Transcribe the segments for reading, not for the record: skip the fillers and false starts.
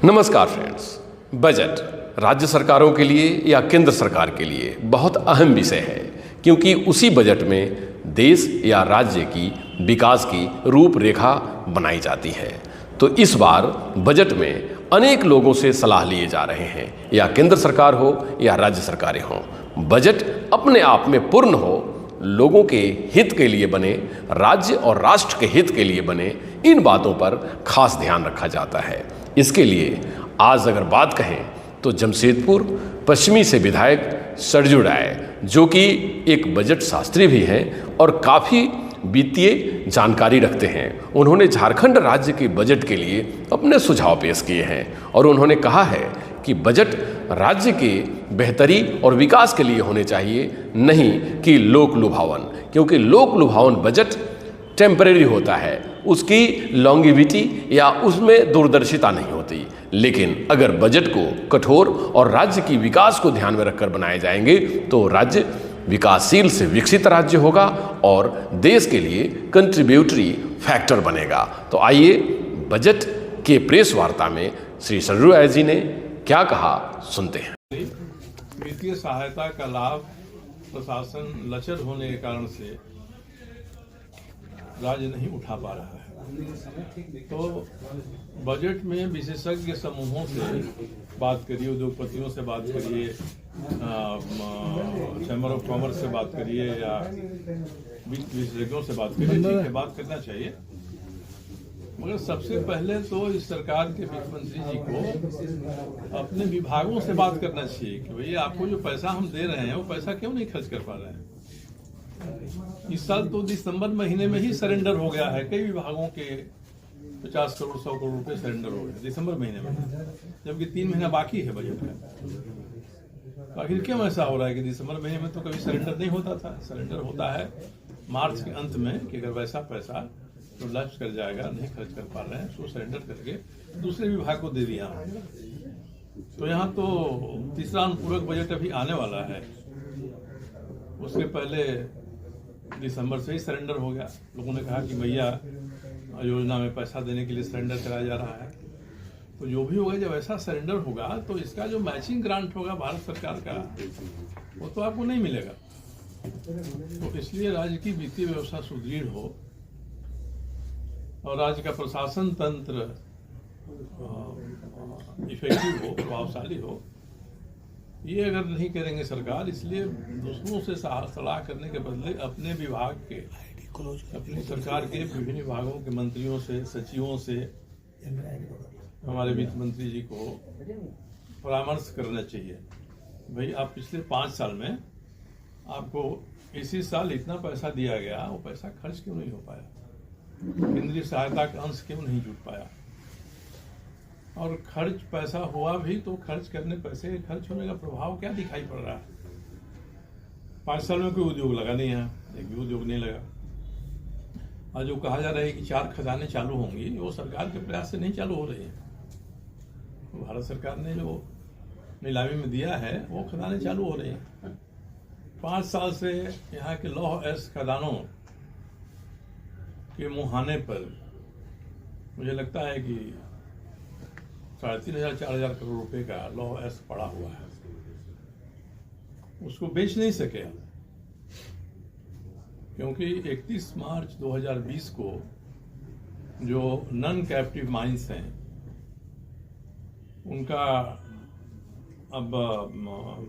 नमस्कार friends. Budget राज्य सरकारों के लिए या केंद्र सरकार के लिए बहुत अहम विषय है, क्योंकि उसी बजट में देश या राज्य की विकास की रूपरेखा बनाई जाती है। तो इस बार बजट में अनेक लोगों से सलाह लिए जा रहे हैं, या केंद्र सरकार हो या राज्य सरकारें हों, बजट अपने आप में पूर्ण हो, लोगों के हित के लिए बने, राज्य और राष्ट्र के हित के लिए बने, इन बातों पर खास ध्यान रखा जाता है। इसके लिए आज अगर बात कहें तो जमशेदपुर पश्चिमी से विधायक सरजू राय, जो कि एक बजट शास्त्री भी हैं और काफ़ी वित्तीय जानकारी रखते हैं, उन्होंने झारखंड राज्य के बजट के लिए अपने सुझाव पेश किए हैं और उन्होंने कहा है कि बजट राज्य के बेहतरी और विकास के लिए होने चाहिए, नहीं कि लोक लुभावन, क्योंकि लोक लुभावन बजट टेम्परेरी होता है, उसकी लॉन्गिविटी या उसमें दूरदर्शिता नहीं होती। लेकिन अगर बजट को कठोर और राज्य की विकास को ध्यान में रखकर बनाए जाएंगे तो राज्य विकासशील से विकसित राज्य होगा और देश के लिए कंट्रीब्यूटरी फैक्टर बनेगा। तो आइए बजट के प्रेस वार्ता में श्री सरजू राय जी ने क्या कहा, सुनते हैं। वित्तीय सहायता का लाभ प्रशासन लचर होने के कारण से राज्य नहीं उठा पा रहा है। तो बजट में विशेषज्ञ समूहों से बात करिए, उद्योगपतियों से बात करिए, चैम्बर ऑफ कॉमर्स से बात करिए या वित्त विशेषज्ञों से बात करिए, ठीक है, बात करना चाहिए। मगर सबसे पहले तो इस सरकार के वित्त मंत्री जी को अपने विभागों से बात करना चाहिए कि भैया आपको जो पैसा हम दे रहे हैं वो पैसा क्यों नहीं खर्च कर पा रहे हैं। इस साल तो दिसंबर महीने में ही सरेंडर हो गया है, कई विभागों के 50 करोड़ 100 करोड़ रुपए सरेंडर हो गए दिसंबर महीने में, जबकि 3 महीना बाकी है बजट में। आखिर क्यों ऐसा हो रहा है कि दिसंबर महीने में तो कभी सरेंडर नहीं होता था। सरेंडर होता है मार्च के अंत में कि अगर वैसा पैसा तो लक्ष्य कर जाएगा, नहीं खर्च कर पा रहे हैं, तो सरेंडर करके दूसरे विभाग को दे दिया। तो यहाँ तो तीसरा अनुपूरक बजट अभी आने वाला है, उसके पहले दिसंबर से ही सरेंडर हो गया। लोगों ने कहा कि भैया योजना में पैसा देने के लिए सरेंडर कराया जा रहा है। तो जो भी होगा, जब ऐसा सरेंडर होगा तो इसका जो मैचिंग ग्रांट होगा भारत सरकार का, वो तो आपको नहीं मिलेगा। तो इसलिए राज्य की वित्तीय व्यवस्था सुदृढ़ हो और राज्य का प्रशासन तंत्र इफेक्टिव हो, प्रभावशाली हो, ये अगर नहीं करेंगे सरकार, इसलिए दूसरों से सलाह करने के बदले अपने विभाग के, अपनी सरकार के विभिन्न विभागों के मंत्रियों से, सचिवों से हमारे वित्त मंत्री जी को परामर्श करना चाहिए। भाई आप पिछले 5 साल में आपको इसी साल इतना पैसा दिया गया, वो पैसा खर्च क्यों नहीं हो पाया, केंद्रीय सहायता का अंश क्यों नहीं जुट पाया, और खर्च पैसा हुआ भी तो खर्च करने पैसे के खर्च होने का प्रभाव क्या दिखाई पड़ रहा है। 5 साल में कोई उद्योग लगा नहीं है, एक भी उद्योग नहीं लगा। और जो कहा जा रहा है कि 4 खदानें चालू होंगी, वो सरकार के प्रयास से नहीं चालू हो रही है। तो भारत सरकार ने जो नीलामी में दिया है वो खदानें चालू हो रही हैं। 5 साल से यहाँ के लौह अयस्क खदानों के मुहाने पर मुझे लगता है कि 3,500-4,000 करोड़ रुपए का लौह अयस्क पड़ा हुआ है, उसको बेच नहीं सके, क्योंकि 31 मार्च 2020 को जो नॉन कैप्टिव माइंस हैं उनका अब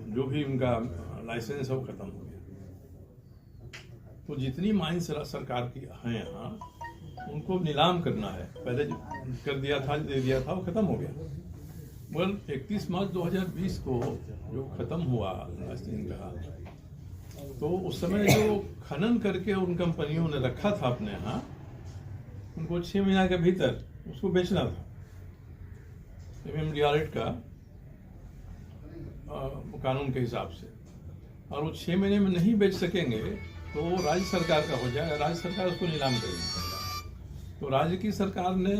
जो भी उनका लाइसेंस है वो खत्म हो गया। तो जितनी माइंस सरकार की हैं यहाँ, उनको नीलाम करना है। पहले कर दिया था, दे दिया था, वो खत्म हो गया। मगर 31 मार्च 2020 को जो खत्म हुआ लाइसेंस का, तो उस समय जो खनन करके उन कंपनियों ने रखा था अपने यहाँ, उनको 6 महीना के भीतर उसको बेचना था MMDR का कानून के हिसाब से। और वो 6 महीने में नहीं बेच सकेंगे तो वो राज्य सरकार का हो जाएगा, राज्य सरकार उसको नीलाम करेगी। तो राज्य की सरकार ने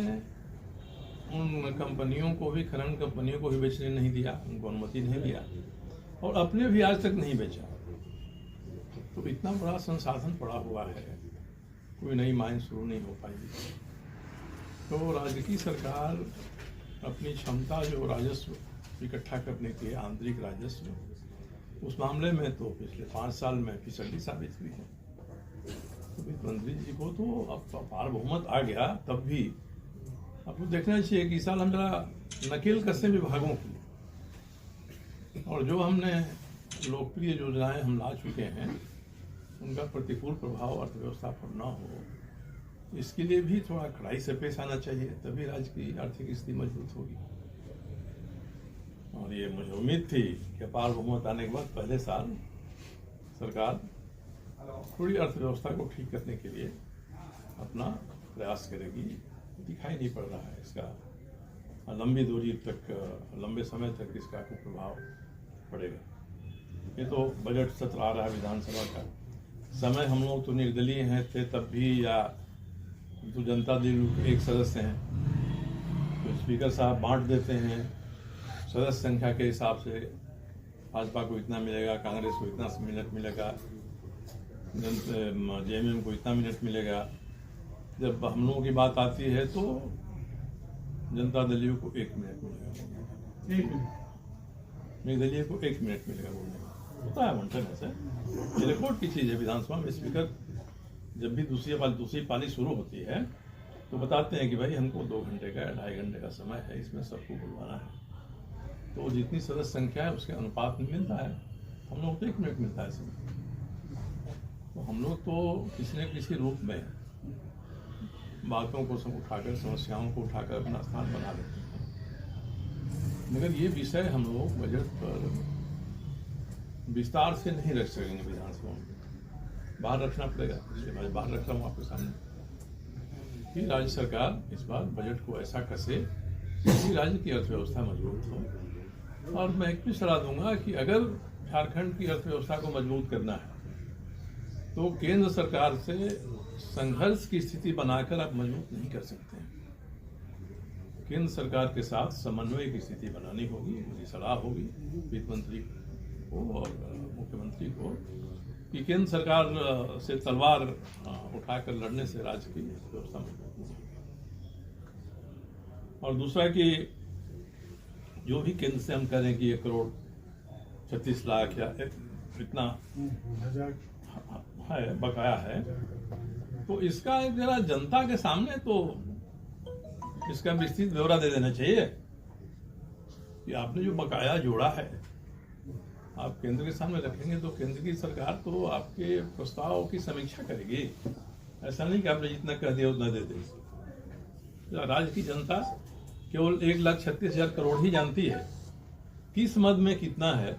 उन कंपनियों को भी, खनन कंपनियों को भी बेचने नहीं दिया, उनको अनुमति नहीं दिया, और अपने भी आज तक नहीं बेचा। तो इतना बड़ा संसाधन पड़ा हुआ है, कोई नई माइन शुरू नहीं हो पाएगी। तो राज्य की सरकार अपनी क्षमता जो राजस्व इकट्ठा करने की है, आंतरिक राजस्व, उस मामले में तो पिछले 5 साल में फिसड्डी साबित हुई है। तो वित्त मंत्री जी को तो अब अपार बहुमत आ गया, तब भी आपको देखना चाहिए कि इस साल हम जरा नकेल कसे विभागों की, और जो हमने लोकप्रिय योजनाएं हम ला चुके हैं उनका प्रतिकूल प्रभाव अर्थव्यवस्था पर न हो, इसके लिए भी थोड़ा कड़ाई से पेश आना चाहिए, तभी राज्य की आर्थिक स्थिति मजबूत होगी। और ये मुझे उम्मीद थी कि अपार बहुमत आने के बाद पहले साल सरकार थोड़ी अर्थव्यवस्था को ठीक करने के लिए अपना प्रयास करेगी। दिखाई नहीं पड़ रहा है इसका लंबी दूरी तक, लंबे समय तक इसका कोई प्रभाव पड़ेगा। ये तो बजट सत्र आ रहा है विधानसभा का समय, हम लोग तो निर्दलीय हैं थे तब भी, या तो जनता दल के एक सदस्य हैं तो स्पीकर साहब बांट देते हैं सदस्य संख्या के हिसाब से, भाजपा को इतना मिलेगा, कांग्रेस को इतना मिनट मिलेगा, जेएमएम को इतना मिनट मिलेगा। जब हम लोगों की बात आती है तो जनता दलियों को 1 मिनट मिलेगा, निर्दलीय को 1 मिनट मिलेगा बोलने का, होता है मंथन ऐसे, ये रिकॉर्ड की चीज़ है। विधानसभा में स्पीकर जब भी दूसरी पाली शुरू होती है तो बताते हैं कि भाई हमको 2 घंटे का 2.5 घंटे का समय है, इसमें सबको बुलवाना है, तो जितनी सदस्य संख्या है उसके अनुपात में मिलता है। हम लोग तो 1 मिनट मिलता है समय, तो हम लोग तो किसी न किसी रूप में बातों को सब उठाकर, समस्याओं को उठाकर अपना स्थान बना लेते हैं। मगर ये विषय हम लोग बजट पर विस्तार से नहीं रख सकेंगे विधानसभा में, बाहर रखना पड़ेगा। इसलिए मैं बाहर रख रहा हूँ आपके सामने कि राज्य सरकार इस बार बजट को ऐसा कसे कि राज्य की अर्थव्यवस्था मजबूत हो। और मैं एक भी सलाह दूंगा कि अगर झारखंड की अर्थव्यवस्था को मजबूत करना है तो केंद्र सरकार से संघर्ष की स्थिति बनाकर आप मजबूत नहीं कर सकते हैं। केंद्र सरकार के साथ समन्वय की स्थिति बनानी होगी। मेरी सलाह होगी वित्त मंत्री को और मुख्यमंत्री को कि केंद्र सरकार से तलवार उठाकर लड़ने से राज्य की व्यवस्था मजबूत होगी। और दूसरा कि जो भी केंद्र से हम करें कि 1 करोड़ 36 लाख या इतना है बकाया है, तो इसका जरा जनता के सामने तो इसका विस्तृत ब्यौरा दे देना चाहिए कि आपने जो बकाया जोड़ा है आप केंद्र के सामने रखेंगे तो केंद्र की सरकार तो आपके प्रस्ताव की समीक्षा करेगी। ऐसा नहीं कि आपने जितना कह दिया उतना दे दे। राज्य की जनता केवल 1,36,000 करोड़ ही जानती है किस मद में कितना है।